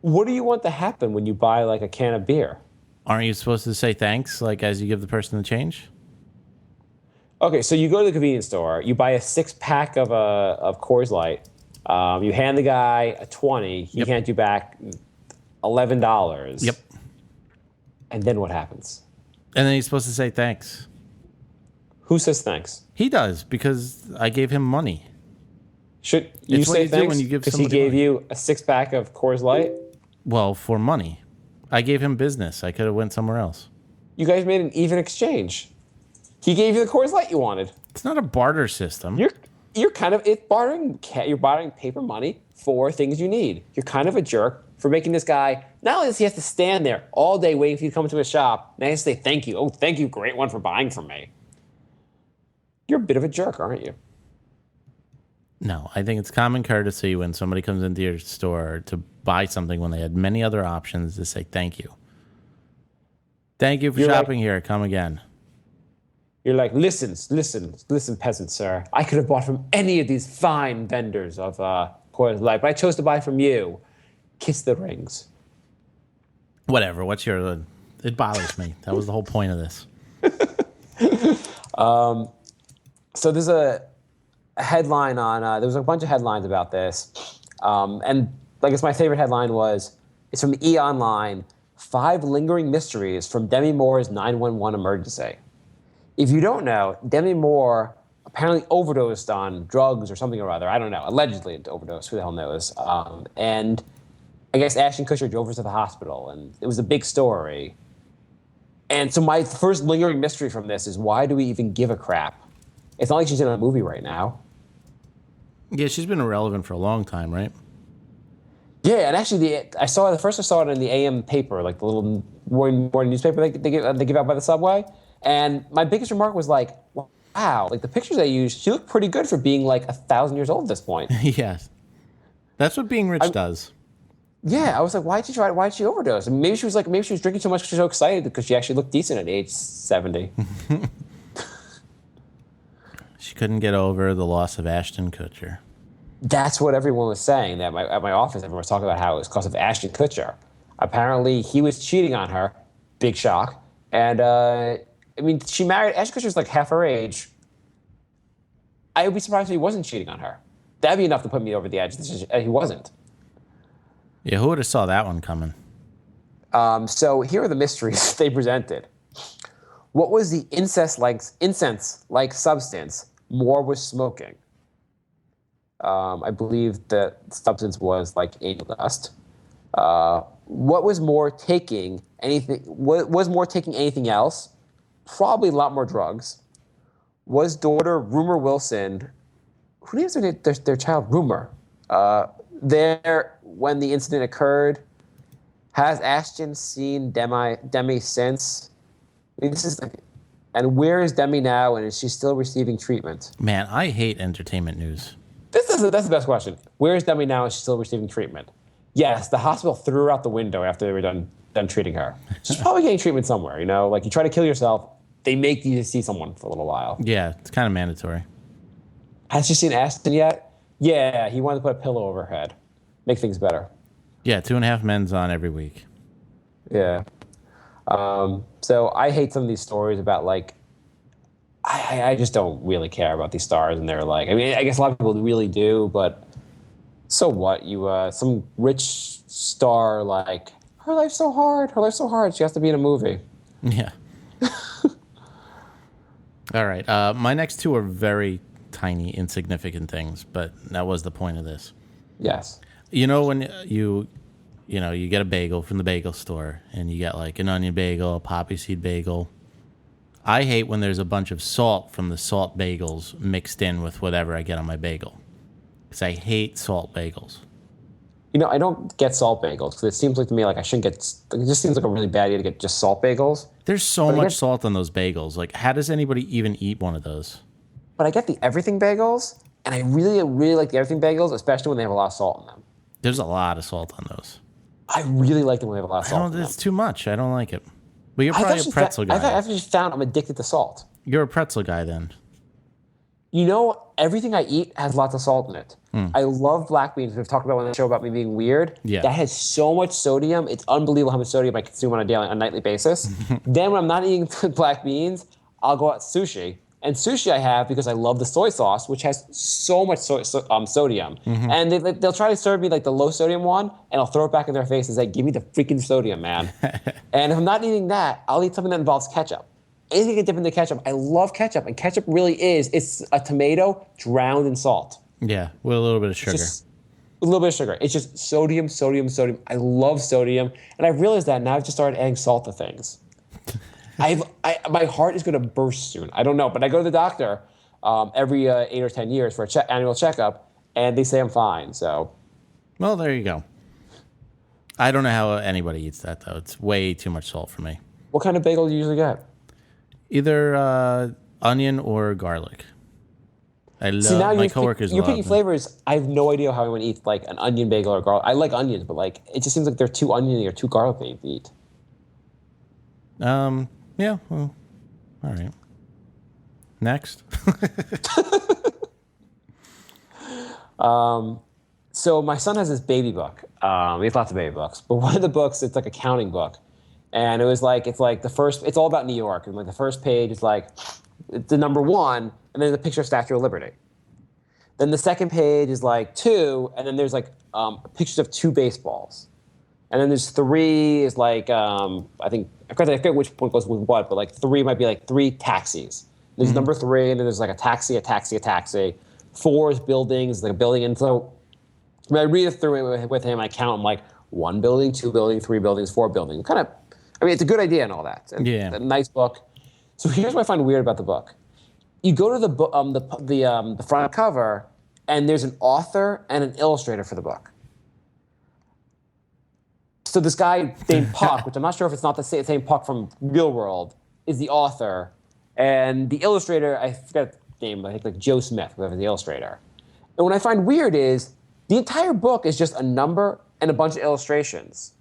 What do you want to happen when you buy like a can of beer? Aren't you supposed to say thanks, like as you give the person the change? Okay, so you go to the convenience store, you buy a 6-pack of Coors Light, you hand the guy a 20, he hands you back $11. Yep. And then what happens? And then he's supposed to say thanks. Who says thanks? He does, because I gave him money. Should you say thanks because he gave you a 6-pack of Coors Light? Well, for money. I gave him business. I could have went somewhere else. You guys made an even exchange. He gave you the Coors Light you wanted. It's not a barter system. You're kind of bartering. You're bartering paper money for things you need. You're kind of a jerk for making this guy. Not only does he have to stand there all day waiting for you to come into his shop, now he has to say thank you. Oh, thank you, great one for buying from me. You're a bit of a jerk, aren't you? No, I think it's common courtesy when somebody comes into your store to buy something when they had many other options to say thank you. Thank you for shopping here. Come again. You're like, listen, peasant sir. I could have bought from any of these fine vendors of Coors Light, but I chose to buy from you. Kiss the rings. Whatever. It bothers me. That was the whole point of this. So there's a headline on, there was a bunch of headlines about this. And I guess my favorite headline it's from E! Online, 5 lingering mysteries from Demi Moore's 911 emergency. If you don't know, Demi Moore apparently overdosed on drugs or something or other. I don't know. Allegedly overdosed. Who the hell knows? And I guess Ashton Kutcher drove her to the hospital, and it was a big story. And so my first lingering mystery from this is, why do we even give a crap? It's not like she's in a movie right now. Yeah, she's been irrelevant for a long time, right? Yeah, and actually, I saw it in the AM paper, like the little morning newspaper they give out by the subway. And my biggest remark was like, wow, like the pictures they used, she looked pretty good for being like 1,000 years old at this point. Yes. That's what being rich does. Yeah, I was like, why'd she overdose? And maybe she was drinking so much because she was so excited because she actually looked decent at age 70. She couldn't get over the loss of Ashton Kutcher. That's what everyone was saying. At my office, everyone was talking about how it was because of Ashton Kutcher. Apparently, he was cheating on her. Big shock. And she married Ashton Kutcher's like half her age. I would be surprised if he wasn't cheating on her. That'd be enough to put me over the edge. He wasn't. Yeah, who would have saw that one coming? So here are the mysteries they presented. What was the incense-like substance Moore was smoking? I believe the substance was like angel dust. what was more taking anything? What was more taking anything else? Probably a lot more drugs. Was daughter Rumor Wilson, who names their child Rumor, there when the incident occurred? Has Ashton seen Demi since? I mean, this is like, and where is Demi now? And is she still receiving treatment? Man, I hate entertainment news. That's the best question. Where is Demi now? Is she still receiving treatment? Yes, the hospital threw her out the window after they were done treating her. She's probably getting treatment somewhere. You know, like you try to kill yourself, they make you see someone for a little while. Yeah, it's kind of mandatory. Has she seen Ashton yet? Yeah, he wanted to put a pillow over her head, make things better. Yeah, 2.5 Men's on every week. Yeah. So I hate some of these stories about like, I just don't really care about these stars, and they're like, I mean, I guess a lot of people really do, but so what? You some rich star, like, her life's so hard, she has to be in a movie. Yeah. All right. My next two are very tiny, insignificant things, but that was the point of this. Yes. You know when you get a bagel from the bagel store and you get like an onion bagel, a poppy seed bagel. I hate when there's a bunch of salt from the salt bagels mixed in with whatever I get on my bagel. Because I hate salt bagels. You know, I don't get salt bagels because it seems like to me like I shouldn't get. It just seems like a really bad idea to get just salt bagels. There's so much salt on those bagels. Like, how does anybody even eat one of those? But I get the everything bagels, and I really, really like the everything bagels, especially when they have a lot of salt in them. There's a lot of salt on those. I really like them when they have a lot of salt in them. It's too much. I don't like it. But you're probably a pretzel guy. I've actually found I'm addicted to salt. You're a pretzel guy then. You know, everything I eat has lots of salt in it. I love black beans. We've talked about on the show about me being weird. Yeah. That has so much sodium. It's unbelievable how much sodium I consume on a nightly basis. Then when I'm not eating black beans, I'll go out sushi. And sushi I have because I love the soy sauce, which has so much sodium. And they'll try to serve me like the low sodium one, and I'll throw it back in their face and say, give me the freaking sodium, man. And if I'm not eating that, I'll eat something that involves ketchup. Anything can dip into ketchup. I love ketchup, and ketchup really it's a tomato drowned in salt. Yeah, with a little bit of sugar. A little bit of sugar. It's just sodium, sodium, sodium. I love sodium, and I've realized that now I've just started adding salt to things. My heart is going to burst soon. I don't know, but I go to the doctor every 8 or 10 years for an annual checkup, and they say I'm fine. So, well, there you go. I don't know how anybody eats that though. It's way too much salt for me. What kind of bagel do you usually get? Either onion or garlic. I love. See, now my coworkers you're love picking flavors. I have no idea how I would eat like an onion bagel or garlic. I like onions, but like it just seems like they're too oniony or too garlicky to eat. Yeah. Well. All right. Next. So my son has this baby book. He has lots of baby books, but one of the books, it's like a counting book. And it's all about New York. And like the first page is like the number 1, and then there's a picture of Statue of Liberty. Then the second page is like 2, and then there's like pictures of 2 baseballs. And then there's 3 is like, I forget which one goes with what, but like 3 might be like 3 taxis. There's number 3, and then there's like a taxi, a taxi, a taxi. 4 is buildings, like a building. And so when I read it through with him, I count them like 1 building, 2 buildings, 3 buildings, 4 buildings. Kind of, I mean, it's a good idea and all that. And yeah. A nice book. So here's what I find weird about the book. You go to the front cover, and there's an author and an illustrator for the book. So this guy named Puck, which I'm not sure if it's not the same Puck from Real World, is the author. And the illustrator, I forget the name, I think like Joe Smith, whoever the illustrator. And what I find weird is the entire book is just a number and a bunch of illustrations.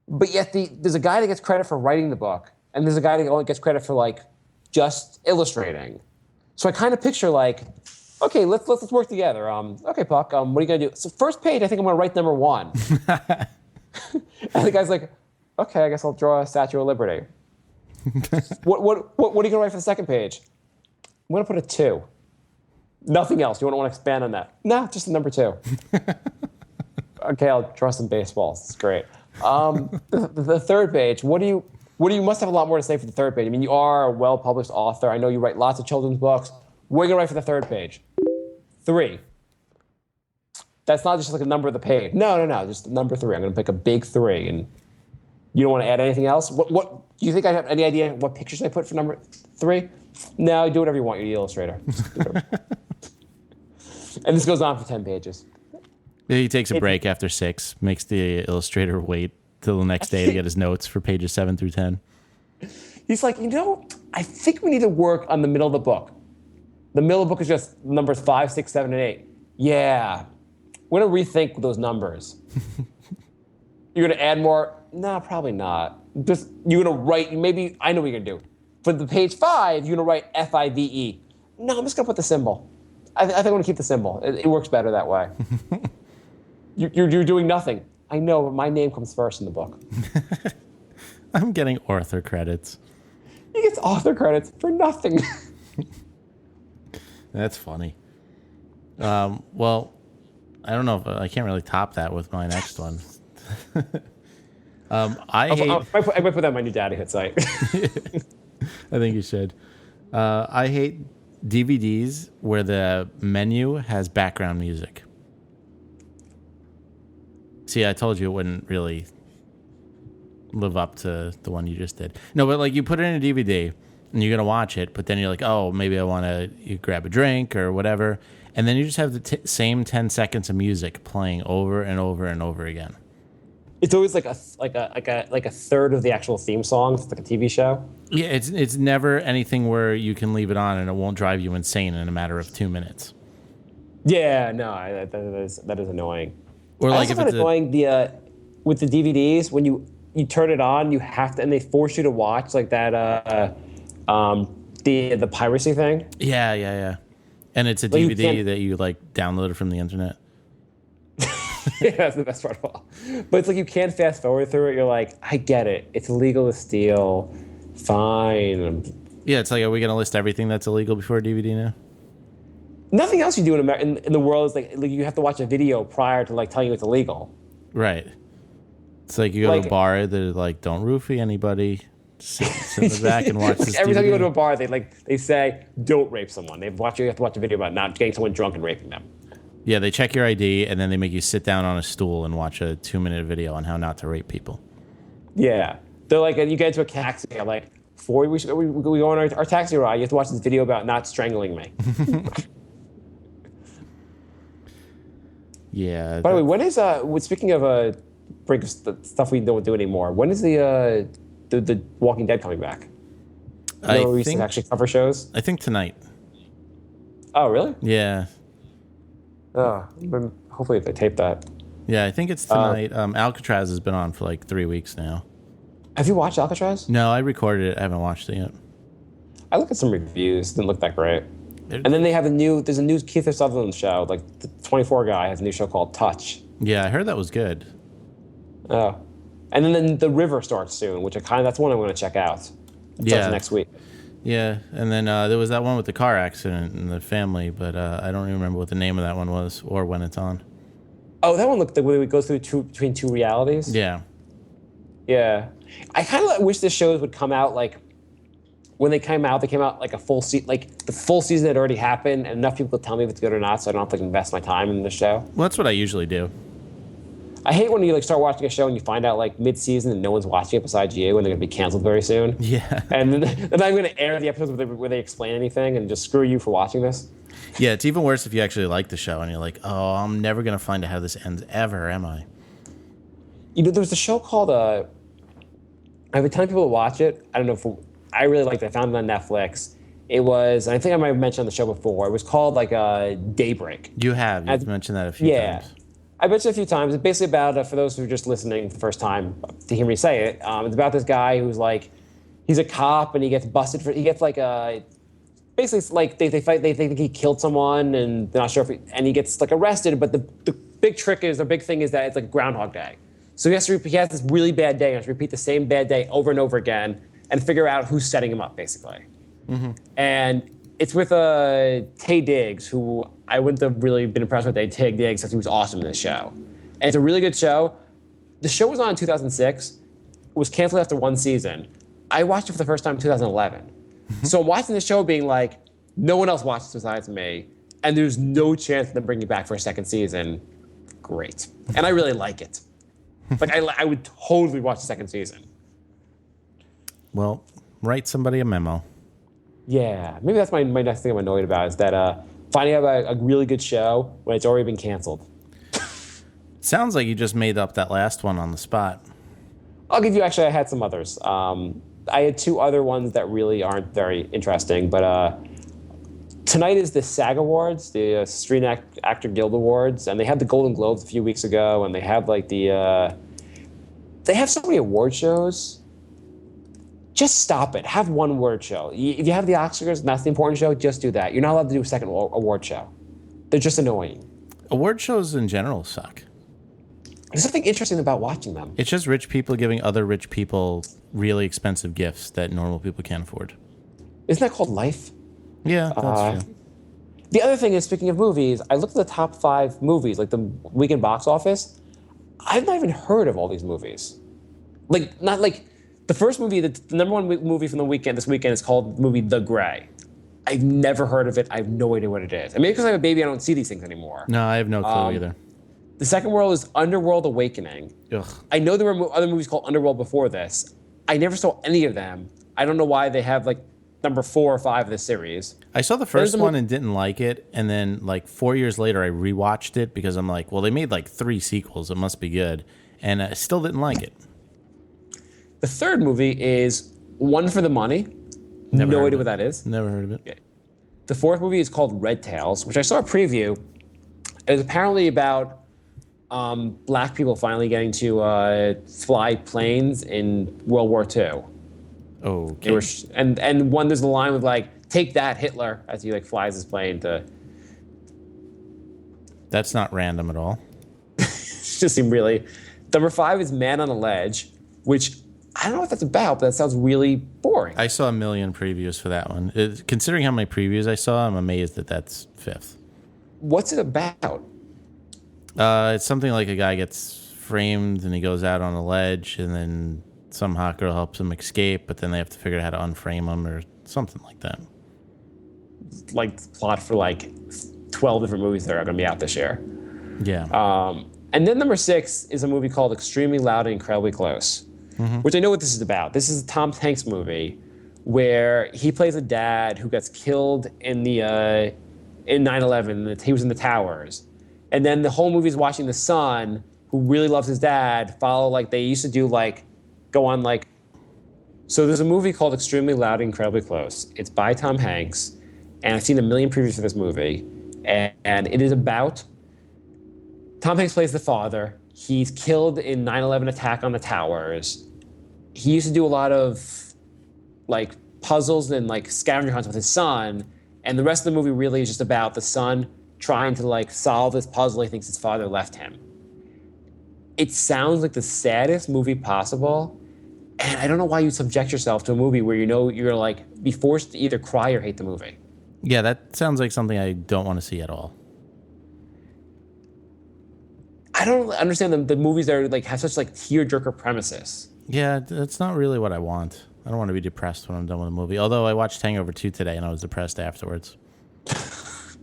But yet there's a guy that gets credit for writing the book, and there's a guy that only gets credit for like just illustrating. So I kind of picture like, okay, let's work together. Okay, Puck, what are you gonna do? So first page, I think I'm gonna write number 1. And the guy's like, okay, I guess I'll draw a Statue of Liberty. What are you gonna write for the second page? I'm gonna put a 2. Nothing else. You want to expand on that? No, just a number 2. Okay, I'll draw some baseballs. It's great. The third page. What do you must have a lot more to say for the third page. I mean, you are a well-published author. I know you write lots of children's books. What are you gonna write for the third page? 3. That's not just like a number of the page. No. Just number 3. I'm going to pick a big 3. And you don't want to add anything else? What do you think I have any idea what pictures I put for number 3? No, do whatever you want. You're the illustrator. And this goes on for 10 pages. He takes a break after 6, makes the illustrator wait till the next day to get his notes for pages 7 through 10. He's like, I think we need to work on the middle of the book. The middle of the book is just numbers 5, 6, 7, and 8. Yeah. We're going to rethink those numbers. You're going to add more? No, probably not. Just, you're going to write, maybe, I know what you're going to do. For the page 5, you're going to write F-I-V-E. No, I'm just going to put the symbol. I think I'm going to keep the symbol. It works better that way. You're doing nothing. I know, but my name comes first in the book. I'm getting author credits. He gets author credits for nothing. That's funny. Well, I don't know if I can't really top that with my next one. I might put that on my new Daddy Hit site. I think you should. I hate DVDs where the menu has background music. See, I told you it wouldn't really live up to the one you just did. No, but like you put it in a DVD and you're going to watch it, but then you're like, oh, maybe I want to grab a drink or whatever. And then you just have the same 10 seconds of music playing over and over and over again. It's always like a third of the actual theme song. It's like a TV show. Yeah, it's never anything where you can leave it on and it won't drive you insane in a matter of 2 minutes. Yeah, no, that is annoying. Or I like also if find it's it annoying with the DVDs when you turn it on, you have to, and they force you to watch like that the piracy thing. Yeah. And it's a Like DVD that you like downloaded from the internet. Yeah, that's the best part of all. But it's like you can't fast forward through it. You're like, I get it. It's illegal to steal. Fine. Yeah, it's like, are we going to list everything that's illegal before DVD now? Nothing else you do in the world is like you have to watch a video prior to like telling you it's illegal. Right. It's like you go to a bar, they're like, don't roofie anybody. Sit in the back and watch this Every DVD. time you go to a bar, they say, don't rape someone. You have to watch a video about not getting someone drunk and raping them. Yeah, they check your ID, and then they make you sit down on a stool and watch a 2-minute video on how not to rape people. Yeah. They're like, you get into a taxi, I'm like, before we go on our taxi ride, you have to watch this video about not strangling me. Yeah. By the way, when is, speaking of stuff we don't do anymore, when is the Walking Dead coming back? No reason to actually cover shows? I think tonight. Oh, really? Yeah. Oh, hopefully they tape that. Yeah, I think it's tonight. Alcatraz has been on for like 3 weeks now. Have you watched Alcatraz? No, I recorded it. I haven't watched it yet. I looked at some reviews. Didn't look that great. And then they have there's a new Kiefer Sutherland show. Like the 24 guy has a new show called Touch. Yeah, I heard that was good. Oh. And then The River starts soon, which that's one I'm going to check out. It starts next week. Yeah, and then there was that one with the car accident in the family, but I don't even remember what the name of that one was or when it's on. Oh, that one looked the way we go through between two realities. Yeah. Yeah. I kind of wish the shows would come out like when they came out like a full season, like the full season had already happened, and enough people to tell me if it's good or not, so I don't have to invest my time in the show. Well, that's what I usually do. I hate when you like start watching a show and you find out like mid-season and no one's watching it besides you, and they're going to be canceled very soon. Yeah. And then I'm going to air the episodes where they explain anything and just screw you for watching this. Yeah, it's even worse if you actually like the show and you're like, oh, I'm never going to find out how this ends ever, am I? There was a show called I've been telling people to watch it. I don't know if I really liked it. I found it on Netflix. It was, I think I might have mentioned on the show before. It was called like Daybreak. You have. You've mentioned that a few times. I mentioned it a few times. It's basically about, for those who are just listening for the first time to hear me say it, it's about this guy who's like, he's a cop and he gets busted he gets like basically it's like they fight, they think he killed someone and they're not sure and he gets like arrested, but the big thing is that it's like Groundhog Day. So he has this really bad day and has to repeat the same bad day over and over again and figure out who's setting him up, basically. Mm-hmm. And it's with Taye Diggs, who I wouldn't have really been impressed with Taye Diggs because he was awesome in this show. And it's a really good show. The show was on in 2006. It was canceled after one season. I watched it for the first time in 2011. Mm-hmm. So I'm watching the show being like, no one else watches besides me, and there's no chance of them bringing it back for a second season. great, and I really like it. Like I would totally watch the second season. Well, write somebody a memo. Yeah, maybe that's my next thing I'm annoyed about is that finding out about a really good show when it's already been canceled. Sounds like you just made up that last one on the spot. I'll give you, actually, I had some others. I had two other ones that really aren't very interesting, but tonight is the SAG Awards, the Screen Actor Guild Awards, and they had the Golden Globes a few weeks ago, and they have like they have so many award shows. Just stop it. Have one award show. If you have the Oscars and that's the important show, just do that. You're not allowed to do a second award show. They're just annoying. Award shows in general suck. There's something interesting about watching them. It's just rich people giving other rich people really expensive gifts that normal people can't afford. Isn't that called life? Yeah, that's true. The other thing is, speaking of movies, I looked at the top 5 movies, like the weekend box office. I've not even heard of all these movies. Like, not like the first movie, the number one movie from this weekend is called the movie The Grey. I've never heard of it. I have no idea what it is. And maybe because I have a baby, I don't see these things anymore. No, I have no clue either. The second world is Underworld Awakening. Ugh. I know there were other movies called Underworld before this. I never saw any of them. I don't know why they have like number 4 or 5 of this series. I saw the first one and didn't like it, and then like 4 years later I rewatched it because I'm like, well, they made like 3 sequels. It must be good. And I still didn't like it. The third movie is One for the Money. No idea what that is. Never heard of it. Okay. The fourth movie is called Red Tails, which I saw a preview. It was apparently about black people finally getting to fly planes in World War II. Okay. And one, there's a line with like, "Take that, Hitler," as he like flies his plane to. That's not random at all. It just seemed really. Number 5 is Man on a Ledge, which I don't know what that's about, but that sounds really boring. I saw a million previews for that one. Considering how many previews I saw, I'm amazed that that's 5th. What's it about? It's something like a guy gets framed and he goes out on a ledge, and then some hot girl helps him escape, but then they have to figure out how to unframe him or something like that. Like plot for like 12 different movies that are going to be out this year. Yeah. And then number 6 is a movie called Extremely Loud and Incredibly Close, which I know what this is about. This is a Tom Hanks movie where he plays a dad who gets killed in 9/11. He was in the towers. And then the whole movie is watching the son, who really loves his dad, follow like they used to do, like go on like. So there's a movie called Extremely Loud and Incredibly Close. It's by Tom Hanks, and I've seen a million previews for this movie, and it is about. Tom Hanks plays the father. He's killed in 9/11 attack on the towers. He used to do a lot of like puzzles and like scavenger hunts with his son, and the rest of the movie really is just about the son trying to like solve this puzzle he thinks his father left him. It sounds like the saddest movie possible, and I don't know why you subject yourself to a movie where you know you're like be forced to either cry or hate the movie. Yeah, that sounds like something I don't want to see at all. I don't understand the movies that are like have such like tearjerker premises. Yeah, that's not really what I want. I don't want to be depressed when I'm done with a movie. Although I watched Hangover 2 today and I was depressed afterwards.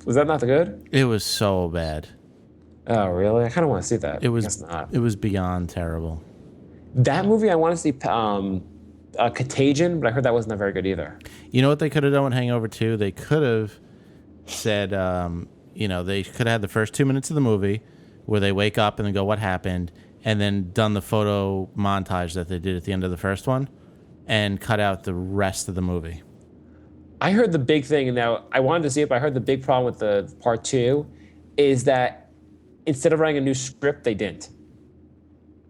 Was that not good? It was so bad. Oh, really? I kind of want to see that. It was. I guess not. It was beyond terrible. That movie, I want to see Contagion, but I heard that wasn't that very good either. You know what they could have done with Hangover 2? They could have said, they could have had the first 2 minutes of the movie where they wake up and then go, what happened? And then done the photo montage that they did at the end of the first one and cut out the rest of the movie. I heard the big thing, and now I wanted to see it, but I heard the big problem with the part 2 is that instead of writing a new script, they didn't.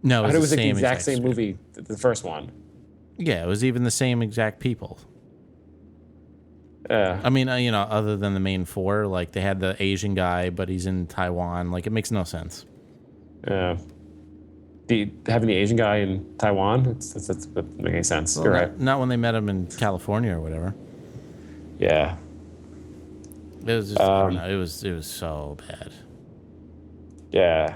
No, it was the like the exact same script. movie, the first one. Yeah, it was even the same exact people. I mean, other than the main 4, like they had the Asian guy, but he's in Taiwan. Like it makes no sense. Having the Asian guy in Taiwan, that doesn't make any sense. Well, You're right. Not when they met him in California or whatever. Yeah. It was just, I don't know, it was so bad. Yeah.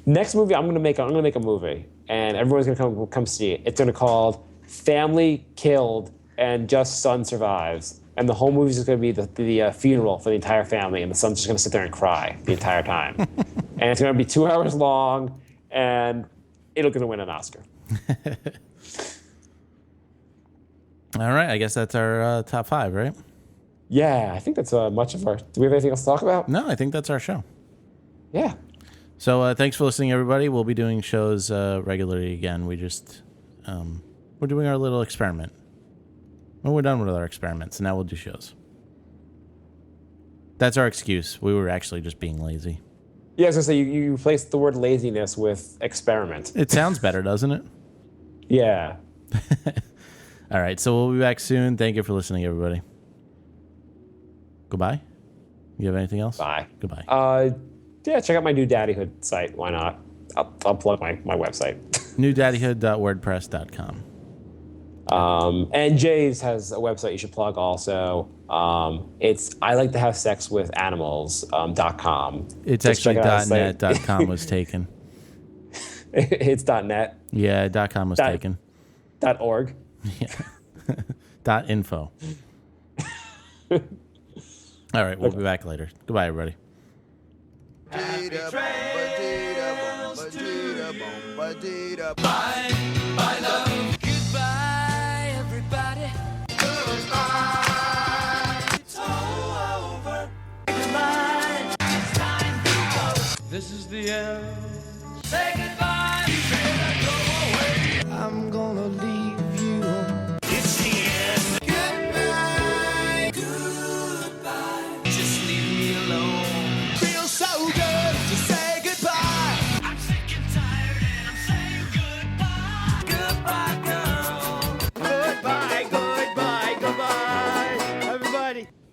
Next movie I'm gonna make a movie, and everyone's gonna come see it. It's gonna called Family Killed and Just Son Survives. and the whole movie is going to be the funeral for the entire family, and the son's just going to sit there and cry the entire time. And it's going to be 2 hours long, and it'll going to win an Oscar. All right, I guess that's our top 5, right? Yeah, I think that's much of our... Do we have anything else to talk about? No, I think that's our show. Yeah. So thanks for listening, everybody. We'll be doing shows regularly again. We just... we're doing our little experiment. Well, we're done with our experiments, and now we'll do shows. That's our excuse. We were actually just being lazy. Yeah, I was going to say, you replaced the word laziness with experiment. It sounds better, doesn't it? Yeah. All right, so we'll be back soon. Thank you for listening, everybody. Goodbye. You have anything else? Bye. Goodbye. Yeah, check out my new Daddyhood site. Why not? I'll plug my website. newdaddyhood.wordpress.com. And Jay's has a website you should plug also. It's I like to have sex with animals.com. It's actually .net. .com was taken. It's .net. Yeah, .com was taken. .org. Yeah. .info. All right, we'll be back later. Goodbye, everybody. Bye, love. Goodbye, everybody. Goodbye. It's all over. Goodbye. It's time to go. This is the end.